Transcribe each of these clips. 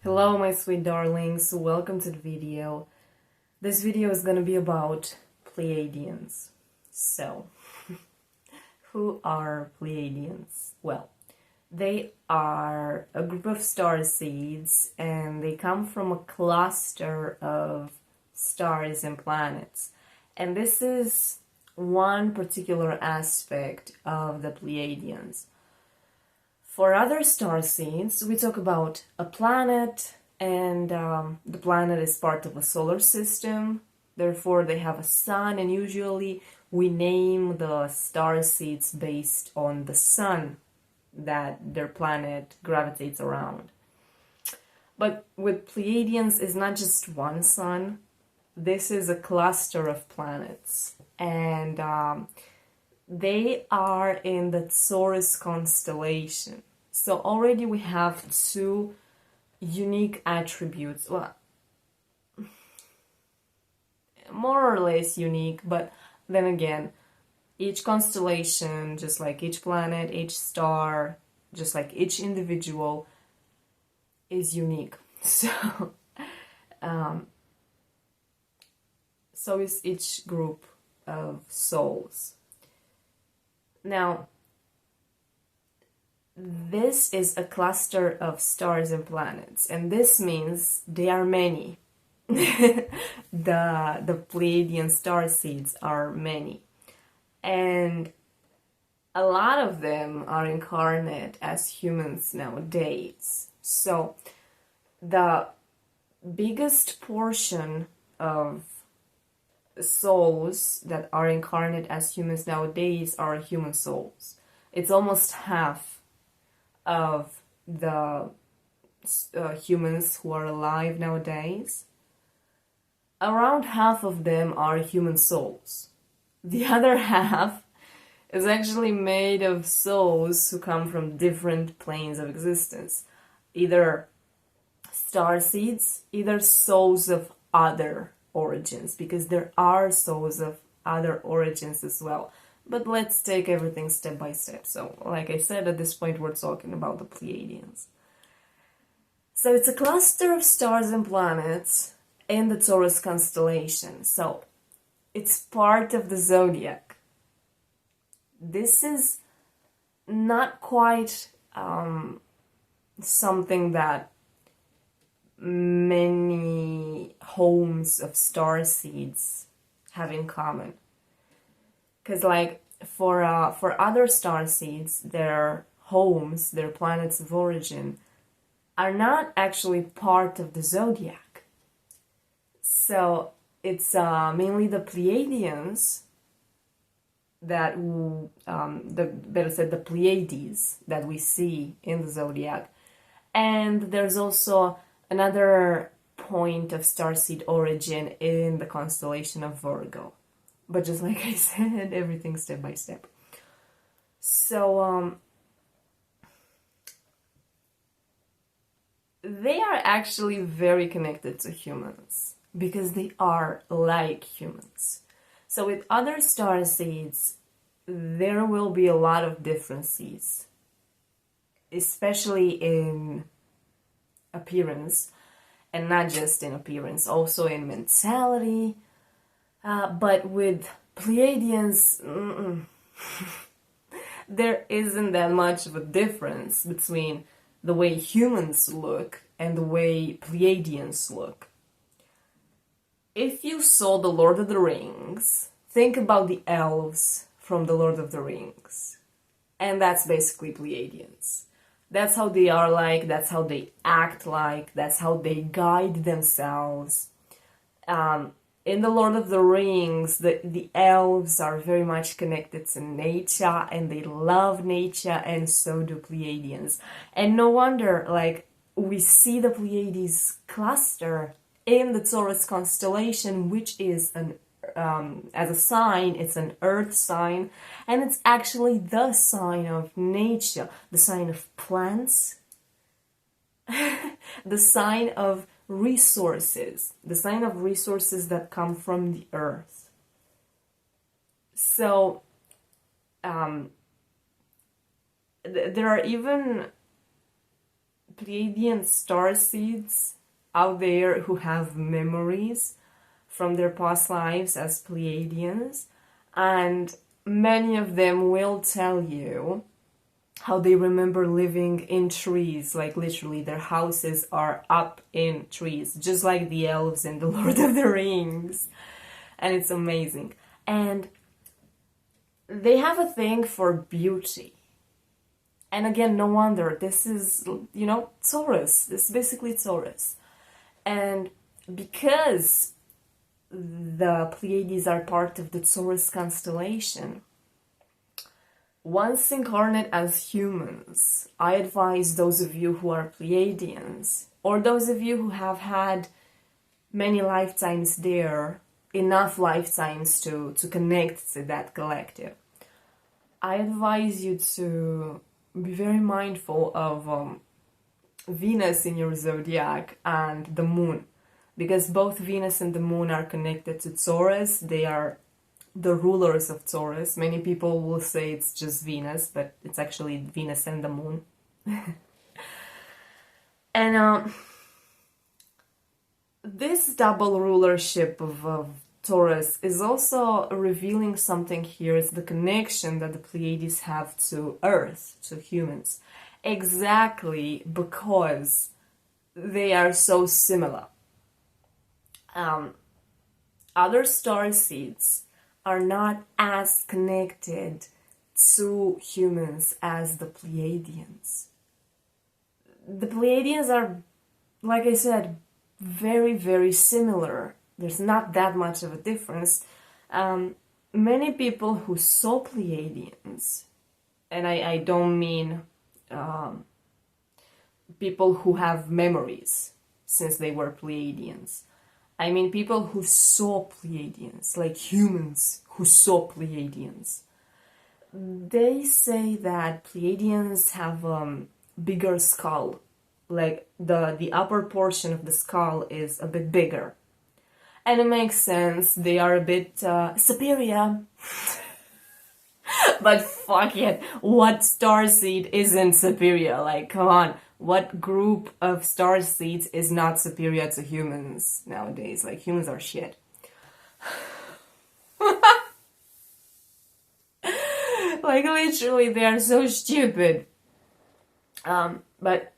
Hello my sweet darlings, welcome to the video. This video is gonna be about Pleiadians. So, who are Pleiadians? Well, they are a group of star seeds and they come from a cluster of stars and planets. And this is one particular aspect of the Pleiadians. For other star seeds, we talk about a planet, and the planet is part of a solar system. Therefore, they have a sun, and usually we name the star seeds based on the sun that their planet gravitates around. But with Pleiadians, it's not just one sun. This is a cluster of planets, and they are in the Taurus constellation. So already we have two unique attributes. Well, more or less unique, but then again, each constellation, just like each planet, each star, just like each individual, is unique. So, so is each group of souls. Now, this is a cluster of stars and planets, and this means they are many. the Pleiadian star seeds are many, and a lot of them are incarnate as humans nowadays. So the biggest portion of souls that are incarnate as humans nowadays are human souls. It's almost half of the humans who are alive nowadays. Around half of them are human souls. The other half is actually made of souls who come from different planes of existence. Either star seeds, either souls of other origins, because there are souls of other origins as well. But let's take everything step by step. So, like I said, at this point we're talking about the Pleiadians. So it's a cluster of stars and planets in the Taurus constellation. So it's part of the zodiac. This is not quite something that many homes of star seeds have in common. Because like for other star seeds, their homes, their planets of origin, are not actually part of the zodiac. So it's mainly the Pleiadians that, the Pleiades that we see in the zodiac. And there's also another point of starseed origin in the constellation of Virgo. But just like I said, everything step by step. So, they are actually very connected to humans because they are like humans. So with other star seeds, there will be a lot of differences, especially in appearance, and not just in appearance, also in mentality. But with Pleiadians, there isn't that much of a difference between the way humans look and the way Pleiadians look. If you saw The Lord of the Rings, think about the elves from The Lord of the Rings. And that's basically Pleiadians. That's how they are like, that's how they act like, that's how they guide themselves. In The Lord of the Rings, the elves are very much connected to nature, and they love nature, and so do Pleiadians. And no wonder, like, we see the Pleiades cluster in the Taurus constellation, which is as a sign, it's an earth sign, and it's actually the sign of nature, the sign of plants, the sign of resources, the sign of resources that come from the earth. So there are even Pleiadian starseeds out there who have memories from their past lives as Pleiadians, and many of them will tell you how they remember living in trees, like literally their houses are up in trees, just like the elves in the Lord of the Rings. And it's amazing. And they have a thing for beauty. And again, no wonder, this is, you know, Taurus. This is basically Taurus. And because the Pleiades are part of the Taurus constellation, once incarnate as humans, I advise those of you who are Pleiadians, or those of you who have had many lifetimes there, enough lifetimes to connect to that collective, I advise you to be very mindful of Venus in your zodiac and the moon, because both Venus and the moon are connected to Taurus. They are the rulers of Taurus. Many people will say it's just Venus, but it's actually Venus and the moon. And this double rulership of Taurus is also revealing something here. It's the connection that the Pleiades have to Earth, to humans, exactly because they are so similar. Other starseeds are not as connected to humans as the Pleiadians. The Pleiadians are, like I said, very, very similar. There's not that much of a difference. Many people who saw Pleiadians, and I don't mean people who have memories since they were Pleiadians. I mean people who saw Pleiadians, like humans who saw Pleiadians. They say that Pleiadians have bigger skull, like the upper portion of the skull is a bit bigger. And it makes sense, they are a bit superior. But fuck it, what starseed isn't superior? Like, come on, what group of starseeds is not superior to humans nowadays? Like, humans are shit. Like, literally, they are so stupid. But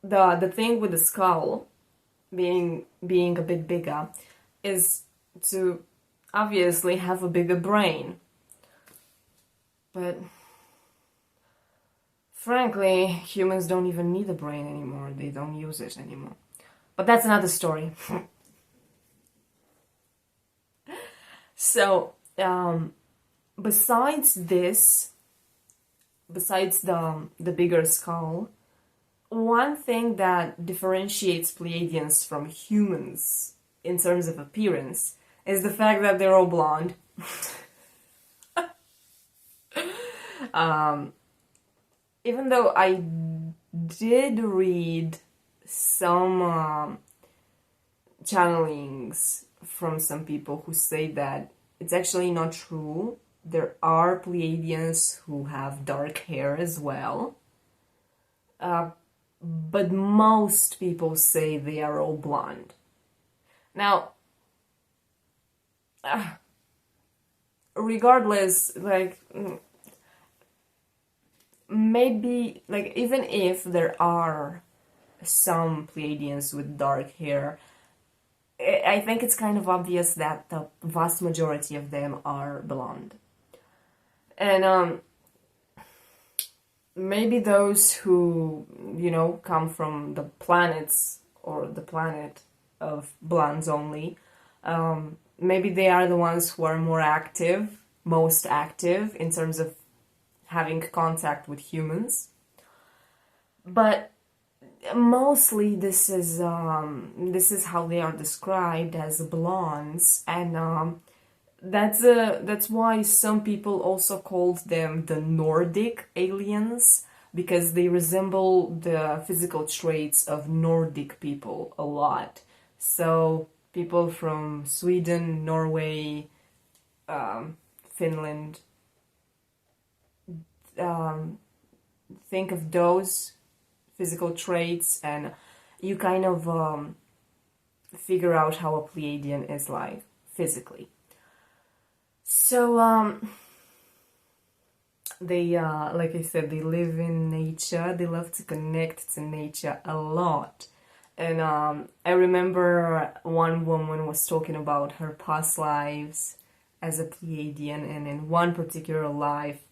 the thing with the skull being a bit bigger is to obviously have a bigger brain. But frankly, humans don't even need a brain anymore. They don't use it anymore. But that's another story. So, besides this, besides the bigger skull, one thing that differentiates Pleiadians from humans in terms of appearance is the fact that they're all blonde. Even though I did read some channelings from some people who say that it's actually not true. There are Pleiadians who have dark hair as well. But most people say they are all blonde. Now, regardless, like, maybe, like, even if there are some Pleiadians with dark hair, I think it's kind of obvious that the vast majority of them are blonde. And maybe those who, you know, come from the planets or the planet of blondes only, maybe they are the ones who are more active, most active in terms of having contact with humans. But mostly this is how they are described, as blondes, and that's why some people also called them the Nordic aliens, because they resemble the physical traits of Nordic people a lot. So people from Sweden, Norway, Finland, think of those physical traits, and you kind of figure out how a Pleiadian is like physically. So they, like I said, they live in nature. They love to connect to nature a lot. And I remember one woman was talking about her past lives as a Pleiadian, and in one particular life,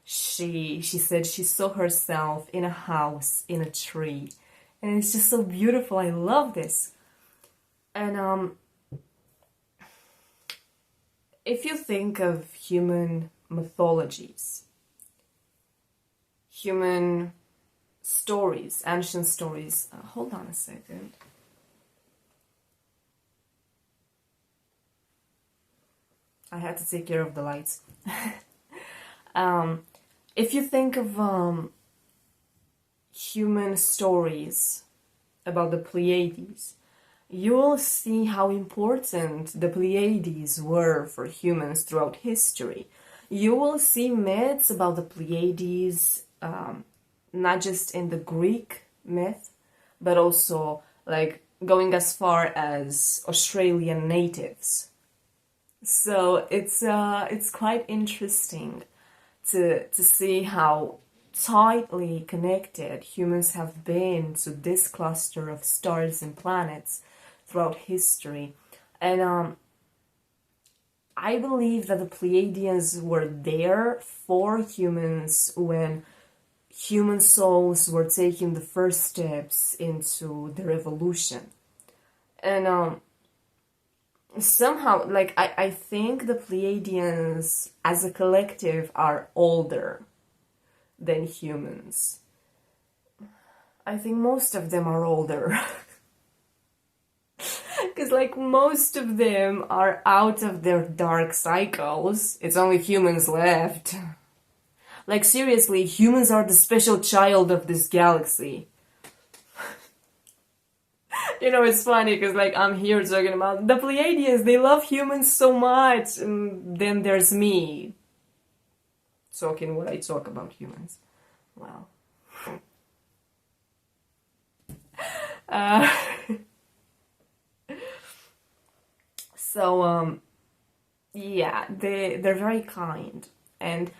she said she saw herself in a house in a tree, and it's just so beautiful. I love this. And if you think of human mythologies, human stories, ancient stories, hold on a second. I had to take care of the lights. If you think of human stories about the Pleiades, you will see how important the Pleiades were for humans throughout history. You will see myths about the Pleiades, not just in the Greek myth, but also like going as far as Australian natives. So it's quite interesting to see how tightly connected humans have been to this cluster of stars and planets throughout history. And I believe that the Pleiadians were there for humans when human souls were taking the first steps into their evolution. And somehow, like, I think the Pleiadians as a collective are older than humans. I think most of them are older. Because, like, most of them are out of their dark cycles. It's only humans left. Like, seriously, humans are the special child of this galaxy. You know, it's funny because, like, I'm here talking about the Pleiadians. They love humans so much. And then there's me talking what I talk about humans. Wow. So, yeah, they're very kind. And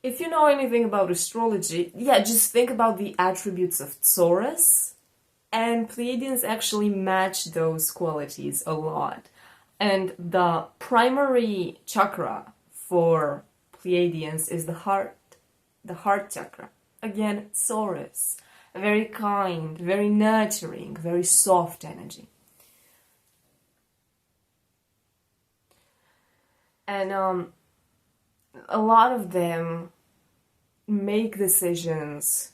if you know anything about astrology, yeah, just think about the attributes of Taurus. And Pleiadians actually match those qualities a lot. And the primary chakra for Pleiadians is the heart chakra. Again, Taurus. Very kind, very nurturing, very soft energy. And a lot of them make decisions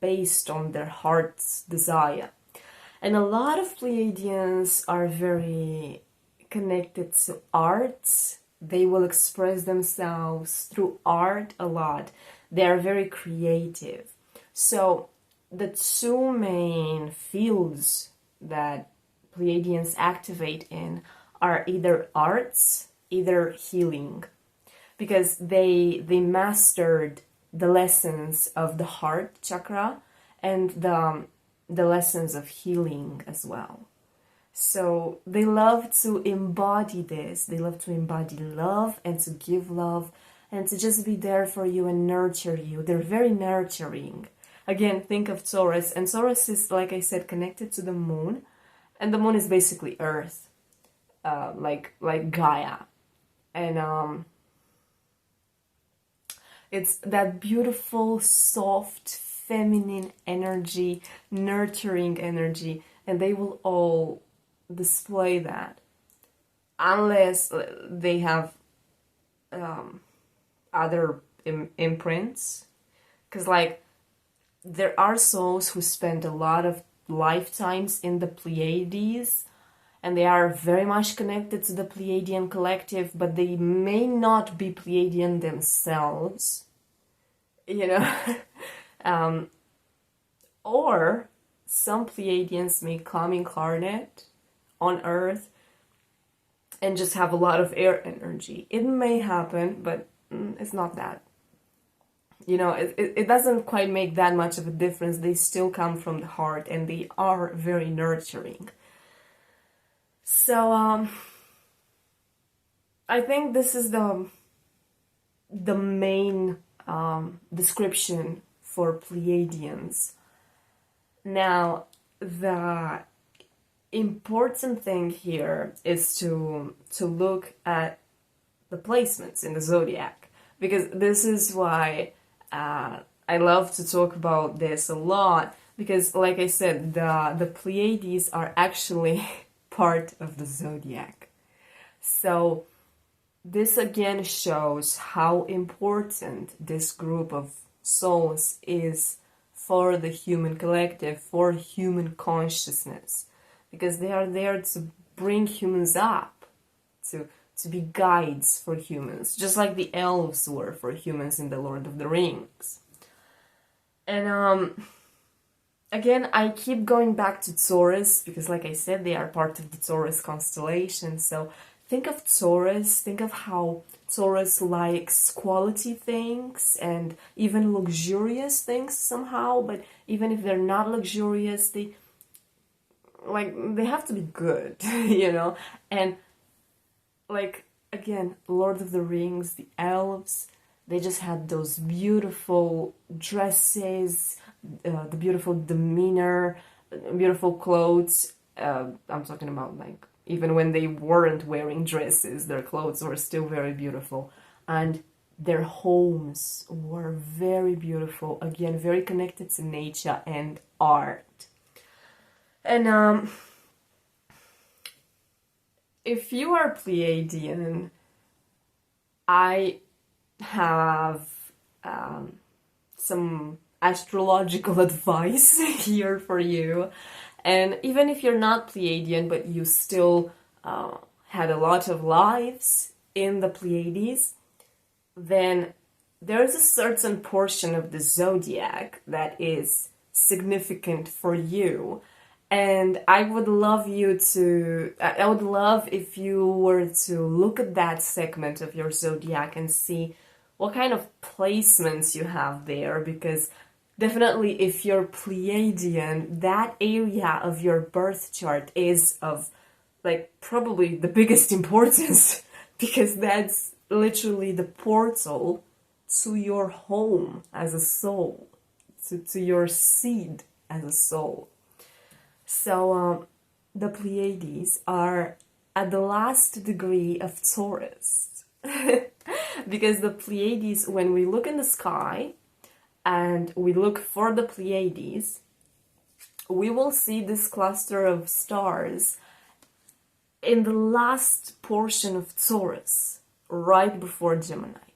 based on their heart's desire. And a lot of Pleiadians are very connected to arts. They will express themselves through art a lot. They are very creative. So the two main fields that Pleiadians activate in are either arts, either healing. Because they mastered the lessons of the heart chakra and the lessons of healing as well. So they love to embody this. They love to embody love and to give love and to just be there for you and nurture you. They're very nurturing. Again, think of Taurus. And Taurus is, like I said, connected to the moon. And the moon is basically Earth, like Gaia. And it's that beautiful, soft, feminine energy, nurturing energy, and they will all display that unless they have other imprints. Because, like, there are souls who spend a lot of lifetimes in the Pleiades, and they are very much connected to the Pleiadian collective, but they may not be Pleiadian themselves, you know. Or some Pleiadians may come incarnate on Earth and just have a lot of air energy. It may happen, but it's not that you know, it doesn't quite make that much of a difference. They still come from the heart and they are very nurturing. So I think this is the main description for Pleiadians. Now, the important thing here is to look at the placements in the zodiac, because this is why I love to talk about this a lot, because like I said, the Pleiades are actually part of the zodiac. So this again shows how important this group of souls is for the human collective, for human consciousness, because they are there to bring humans up, to be guides for humans, just like the elves were for humans in the Lord of the Rings. And again, I keep going back to Taurus, because like I said, they are part of the Taurus constellation. So think of Taurus, think of how Taurus likes quality things and even luxurious things somehow, but even if they're not luxurious, they have to be good, you know? And like, again, Lord of the Rings, the elves, they just had those beautiful dresses, the beautiful demeanor, beautiful clothes. I'm talking about, like, even when they weren't wearing dresses, their clothes were still very beautiful. And their homes were very beautiful, again, very connected to nature and art. And if you are Pleiadian, I have some astrological advice here for you. And even if you're not Pleiadian, but you still had a lot of lives in the Pleiades, then there's a certain portion of the zodiac that is significant for you. And I would love if you were to look at that segment of your zodiac and see what kind of placements you have there, because definitely if you're Pleiadian, that area of your birth chart is of, like, probably the biggest importance, because that's literally the portal to your home as a soul, to your seed as a soul. So the Pleiades are at the last degree of Taurus. Because the Pleiades, when we look in the sky and we look for the Pleiades, we will see this cluster of stars in the last portion of Taurus, right before Gemini.